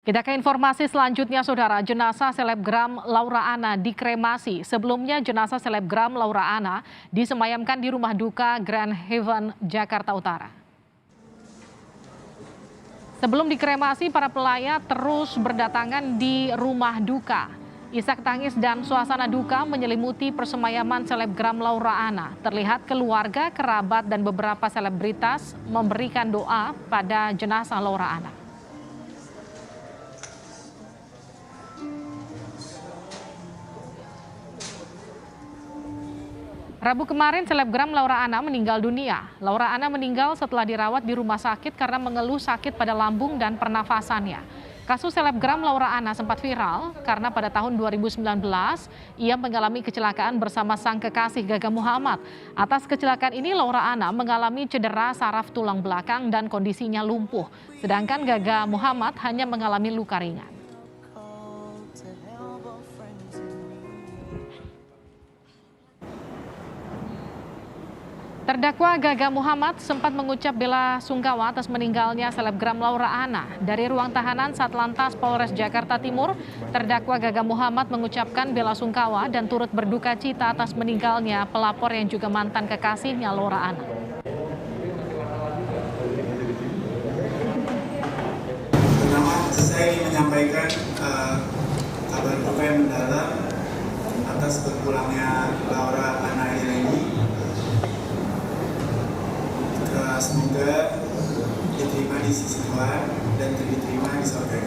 Kita ke informasi selanjutnya, Saudara. Jenazah selebgram Laura Anna dikremasi. Sebelumnya, jenazah selebgram Laura Anna disemayamkan di rumah duka Grand Haven, Jakarta Utara. Sebelum dikremasi, para pelayat terus berdatangan di rumah duka. Isak tangis dan suasana duka menyelimuti persemayaman selebgram Laura Anna. Terlihat keluarga, kerabat, dan beberapa selebritas memberikan doa pada jenazah Laura Anna. Rabu kemarin, selebgram Laura Anna meninggal dunia. Laura Anna meninggal setelah dirawat di rumah sakit karena mengeluh sakit pada lambung dan pernafasannya. Kasus selebgram Laura Anna sempat viral karena pada tahun 2019 ia mengalami kecelakaan bersama sang kekasih Gaga Muhammad. Atas kecelakaan ini, Laura Anna mengalami cedera saraf tulang belakang dan kondisinya lumpuh. Sedangkan Gaga Muhammad hanya mengalami luka ringan. Terdakwa Gaga Muhammad sempat mengucap bela sungkawa atas meninggalnya selebgram Laura Anna. Dari ruang tahanan Satlantas Polres Jakarta Timur, terdakwa Gaga Muhammad mengucapkan bela sungkawa dan turut berduka cita atas meninggalnya pelapor yang juga mantan kekasihnya Laura Anna. Pertama, saya ingin menyampaikan kabar duka yang mendalam atas berpulangnya Laura Anna ini. Semoga diterima di sisi Tuhan dan diterima di surga.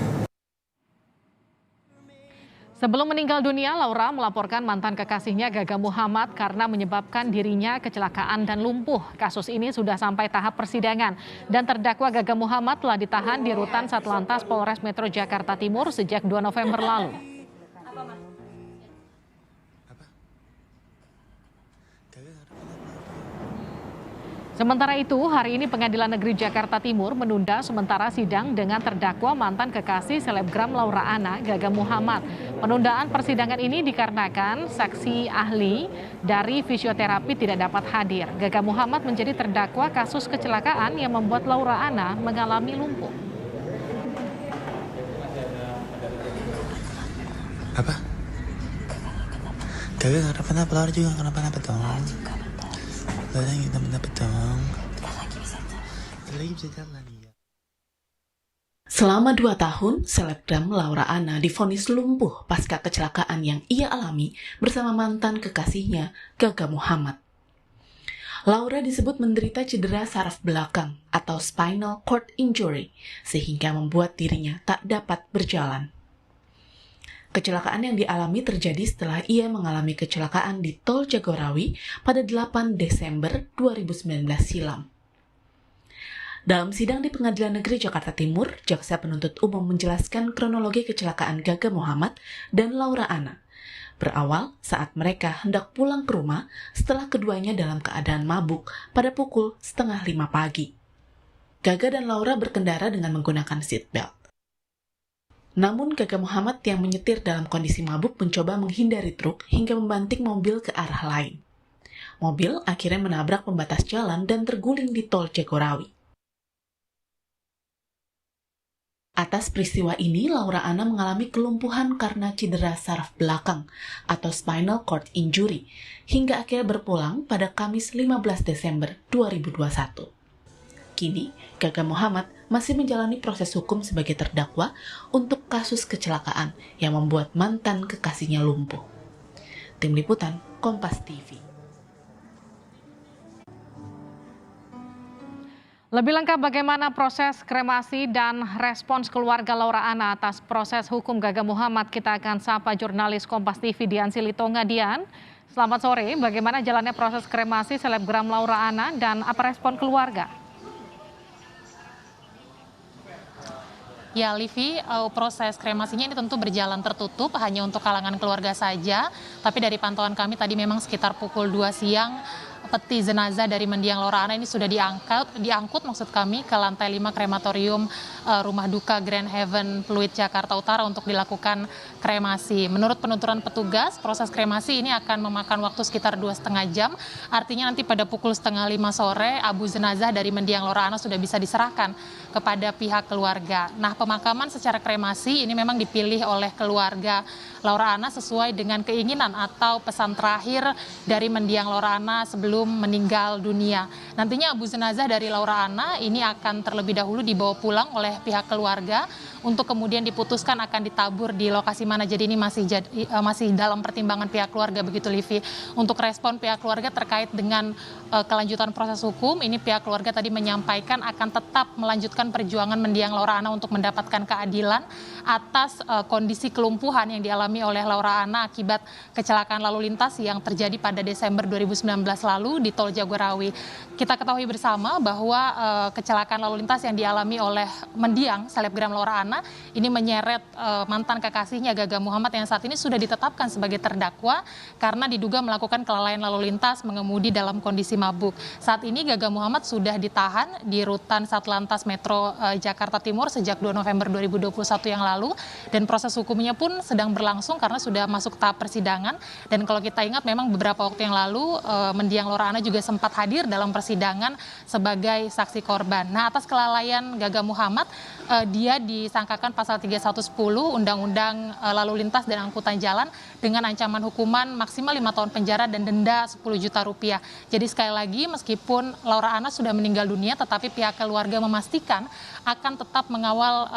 Sebelum meninggal dunia, Laura melaporkan mantan kekasihnya Gaga Muhammad karena menyebabkan dirinya kecelakaan dan lumpuh. Kasus ini sudah sampai tahap persidangan dan terdakwa Gaga Muhammad telah ditahan di rutan Satlantas Polres Metro Jakarta Timur sejak 2 November lalu. Sementara itu, hari ini Pengadilan Negeri Jakarta Timur menunda sementara sidang dengan terdakwa mantan kekasih selebgram Laura Anna, Gaga Muhammad. Penundaan persidangan ini dikarenakan saksi ahli dari fisioterapi tidak dapat hadir. Gaga Muhammad menjadi terdakwa kasus kecelakaan yang membuat Laura Anna mengalami lumpuh. Apa? Gaga kenapa-napa, Laura juga kenapa-napa dong. Lagi dapat dong. Lagi bisa jalan ya. Selama 2 tahun, selebgram Laura Anna divonis lumpuh pasca kecelakaan yang ia alami bersama mantan kekasihnya Gaga Muhammad. Laura disebut menderita cedera saraf belakang atau spinal cord injury sehingga membuat dirinya tak dapat berjalan. Kecelakaan yang dialami terjadi setelah ia mengalami kecelakaan di Tol Jagorawi pada 8 Desember 2019 silam. Dalam sidang di Pengadilan Negeri Jakarta Timur, Jaksa Penuntut Umum menjelaskan kronologi kecelakaan Gaga Muhammad dan Laura Anna. Berawal saat mereka hendak pulang ke rumah setelah keduanya dalam keadaan mabuk pada pukul 4:30 pagi. Gaga dan Laura berkendara dengan menggunakan seatbelt. Namun Gaga Muhammad yang menyetir dalam kondisi mabuk mencoba menghindari truk hingga membanting mobil ke arah lain. Mobil akhirnya menabrak pembatas jalan dan terguling di Tol Jagorawi. Atas peristiwa ini, Laura Anna mengalami kelumpuhan karena cedera saraf belakang atau spinal cord injury hingga akhirnya berpulang pada Kamis 15 Desember 2021. Kini, Gaga Muhammad masih menjalani proses hukum sebagai terdakwa untuk kasus kecelakaan yang membuat mantan kekasihnya lumpuh. Tim Liputan, Kompas TV. Lebih lengkap bagaimana proses kremasi dan respons keluarga Laura Anna atas proses hukum Gaga Muhammad, kita akan sapa jurnalis Kompas TV Dian Silitonga. Dian, selamat sore. Bagaimana jalannya proses kremasi selebgram Laura Anna dan apa respon keluarga? Ya, Livi, proses kremasinya ini tentu berjalan tertutup hanya untuk kalangan keluarga saja. Tapi dari pantauan kami tadi memang sekitar pukul 2 siang peti jenazah dari mendiang Laura Anna ini sudah diangkut maksud kami ke lantai 5 krematorium Rumah Duka Grand Heaven Pluit Jakarta Utara untuk dilakukan kremasi. Menurut penuturan petugas, proses kremasi ini akan memakan waktu sekitar 2,5 jam. Artinya nanti pada pukul 4:30 sore abu jenazah dari mendiang Laura Anna sudah bisa diserahkan kepada pihak keluarga. Nah, pemakaman secara kremasi ini memang dipilih oleh keluarga Laura Anna sesuai dengan keinginan atau pesan terakhir dari mendiang Laura Anna sebelum meninggal dunia. Nantinya abu jenazah dari Laura Anna ini akan terlebih dahulu dibawa pulang oleh pihak keluarga untuk kemudian diputuskan akan ditabur di lokasi mana. Jadi ini masih dalam pertimbangan pihak keluarga begitu, Livi. Untuk respon pihak keluarga terkait dengan kelanjutan proses hukum, ini pihak keluarga tadi menyampaikan akan tetap melanjutkan perjuangan mendiang Laura Anna untuk mendapatkan keadilan atas kondisi kelumpuhan yang dialami oleh Laura Anna akibat kecelakaan lalu lintas yang terjadi pada Desember 2019 lalu di Tol Jagorawi. Kita ketahui bersama bahwa kecelakaan lalu lintas yang dialami oleh mendiang selebgram Laura Anna ini menyeret mantan kekasihnya Gaga Muhammad yang saat ini sudah ditetapkan sebagai terdakwa karena diduga melakukan kelalaian lalu lintas mengemudi dalam kondisi mabuk. Saat ini Gaga Muhammad sudah ditahan di rutan Satlantas Metro Jakarta Timur sejak 2 November 2021 yang lalu dan proses hukumnya pun sedang berlangsung karena sudah masuk tahap persidangan. Dan kalau kita ingat memang beberapa waktu yang lalu mendiang Laura Anna juga sempat hadir dalam persidangan sebagai saksi korban. Nah, atas kelalaian Gaga Muhammad, dia disangkakan pasal 3110 Undang-Undang Lalu Lintas dan Angkutan Jalan dengan ancaman hukuman maksimal 5 tahun penjara dan denda 10 juta rupiah. Jadi sekali lagi meskipun Laura Anna sudah meninggal dunia tetapi pihak keluarga memastikan akan tetap mengawal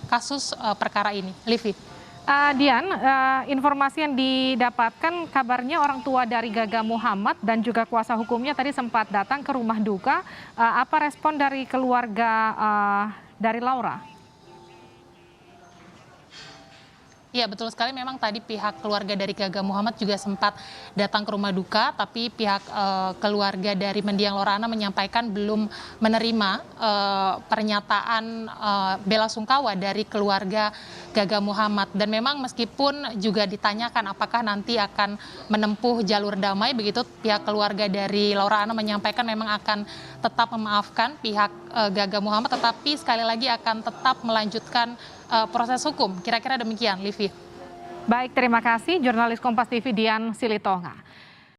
kasus perkara ini. Livi. Dian, informasi yang didapatkan kabarnya orang tua dari Gaga Muhammad dan juga kuasa hukumnya tadi sempat datang ke rumah duka. Apa respon dari keluarga dari Laura? Ya, betul sekali. Memang tadi pihak keluarga dari Gaga Muhammad juga sempat datang ke rumah duka, tapi pihak keluarga dari mendiang Laura Anna menyampaikan belum menerima pernyataan bela sungkawa dari keluarga Gaga Muhammad. Dan memang meskipun juga ditanyakan apakah nanti akan menempuh jalur damai, begitu pihak keluarga dari Laura Anna menyampaikan memang akan tetap memaafkan pihak Gaga Muhammad, tetapi sekali lagi akan tetap melanjutkan proses hukum. Kira-kira demikian, Livi. Baik, terima kasih jurnalis Kompas TV Dian Silitonga.